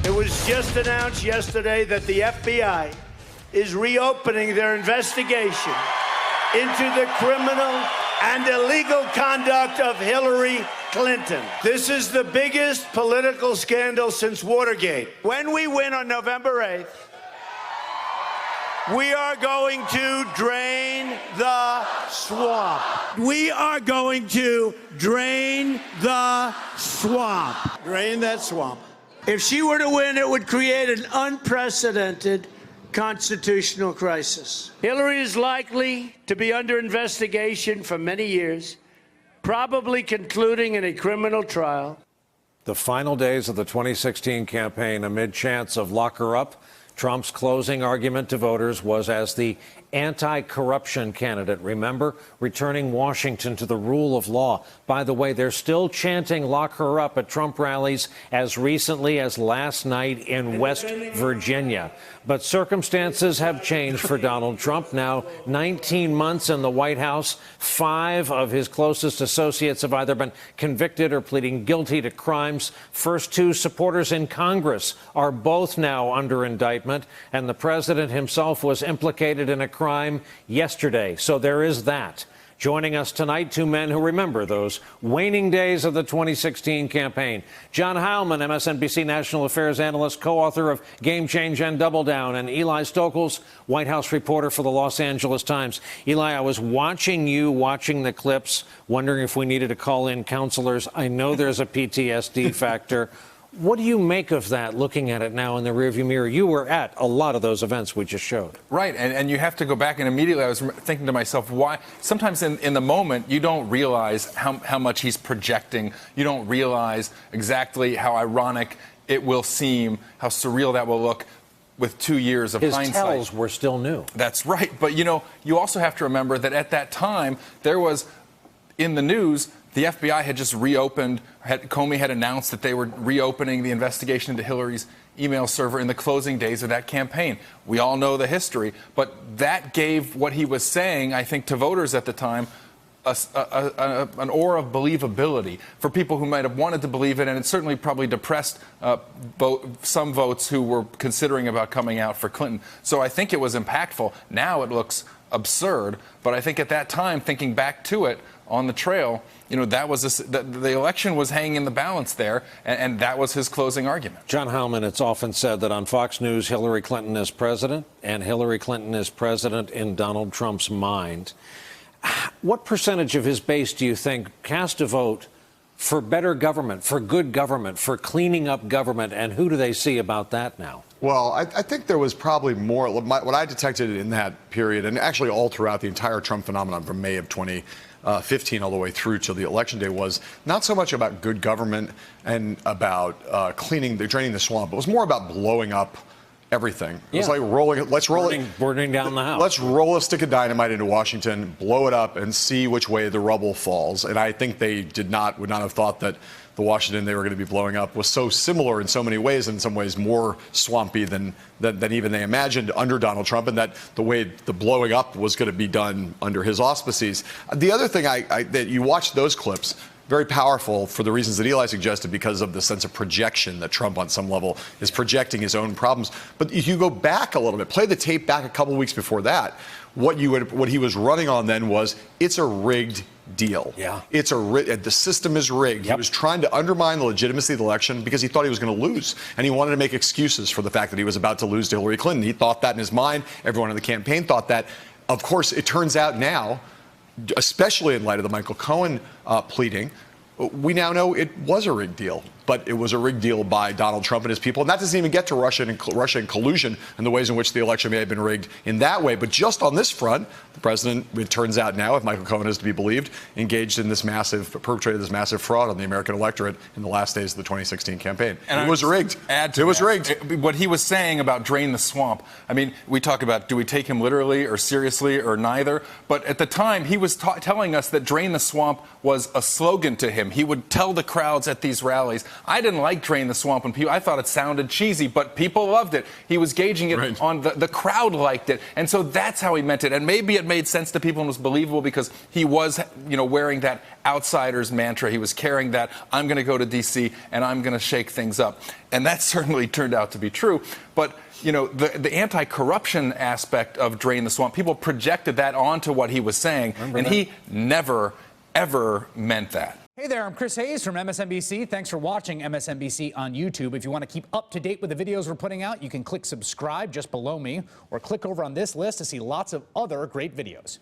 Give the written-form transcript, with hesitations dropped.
It was just announced yesterday that the FBI is reopening their investigation into the criminal and illegal conduct of Hillary Clinton. This is the biggest political scandal since Watergate. When we win on November 8th, we are going to drain the swamp. We are going to drain the swamp. Drain that swamp. If she were to win, it would create an unprecedented constitutional crisis. Hillary is likely to be under investigation for many years, probably concluding in a criminal trial. The final days of the 2016 campaign amid chants of lock her up, Trump's closing argument to voters was as the anti-corruption candidate. Remember, returning Washington to the rule of law. By the way, they're still chanting lock her up at Trump rallies as recently as last night in West Virginia. But circumstances have changed for Donald Trump. Now 19 months in the White House, 5 of his closest associates have either been convicted or pleading guilty to crimes. First 2 supporters in Congress are both now under indictment, and the president himself was implicated in a crime yesterday. So there is that. Joining us tonight, 2 men who remember those waning days of the 2016 campaign. John Heilman, MSNBC national affairs analyst, co-author of Game Change and Double Down, and Eli Stokols, White House reporter for the Los Angeles Times. Eli, I was watching the clips, wondering if we needed to call in counselors. I know there's a PTSD factor. What do you make of that, looking at it now in the rearview mirror? You were at a lot of those events we just showed. Right, and you have to go back, and immediately I was thinking to myself, why? Sometimes in the moment, you don't realize how much he's projecting. You don't realize exactly how ironic it will seem, how surreal that will look with 2 years of hindsight. His tells were still new. That's right, but you also have to remember that at that time, there was, in the news, the FBI had just reopened, Comey had announced that they were reopening the investigation into Hillary's email server in the closing days of that campaign. We all know the history, but that gave what he was saying, I think, to voters at the time, an aura of believability for people who might have wanted to believe it, and it certainly probably depressed some votes who were considering about coming out for Clinton. So I think it was impactful. Now it looks absurd, but I think at that time, thinking back to it on the trail, that was the election was hanging in the balance there, and that was his closing argument. John Heilman, it's often said that on Fox News, Hillary Clinton is president, and Hillary Clinton is president in Donald Trump's mind. What percentage of his base do you think cast a vote for better government, for good government, for cleaning up government, and who do they see about that now? Well, I think there was probably more. What I detected in that period, and actually all throughout the entire Trump phenomenon from May of 2015 all the way through till the election day, was not so much about good government and about draining the swamp. It was more about blowing up everything. It was like burning down the house. Let's roll a stick of dynamite into Washington, blow it up, and see which way the rubble falls. And I think they would not have thought that the Washington they were going to be blowing up was so similar in so many ways, and in some ways more swampy than even they imagined under Donald Trump, and that the way the blowing up was going to be done under his auspices. The other thing that you watch those clips, very powerful for the reasons that Eli suggested, because of the sense of projection that Trump on some level is projecting his own problems. But if you go back a little bit, play the tape back a couple weeks before that, what he was running on then was, it's a rigged deal. Yeah. The system is rigged. Yep. He was trying to undermine the legitimacy of the election because he thought he was going to lose, and he wanted to make excuses for the fact that he was about to lose to Hillary Clinton. He thought that in his mind. Everyone in the campaign thought that. Of course, it turns out now, especially in light of the Michael Cohen pleading, we now know it was a rigged deal, but it was a rigged deal by Donald Trump and his people. And that doesn't even get to Russia and collusion and the ways in which the election may have been rigged in that way. But just on this front, the president, it turns out now, if Michael Cohen is to be believed, perpetrated this massive fraud on the American electorate in the last days of the 2016 campaign. And it was rigged. It was rigged. What he was saying about drain the swamp, I mean, we talk about, do we take him literally or seriously or neither? But at the time, he was telling us that drain the swamp was a slogan to him. He would tell the crowds at these rallies, I didn't like Drain the Swamp when people, I thought it sounded cheesy, but people loved it. He was gauging it on the crowd liked it. And so that's how he meant it. And maybe it made sense to people and was believable because he was, wearing that outsider's mantra. He was carrying that, I'm going to go to D.C. and I'm going to shake things up. And that certainly turned out to be true. But the anti-corruption aspect of Drain the Swamp, people projected that onto what he was saying, and he never, ever meant that. Hey there, I'm Chris Hayes from MSNBC. Thanks for watching MSNBC on YouTube. If you want to keep up to date with the videos we're putting out, you can click subscribe just below me, or click over on this list to see lots of other great videos.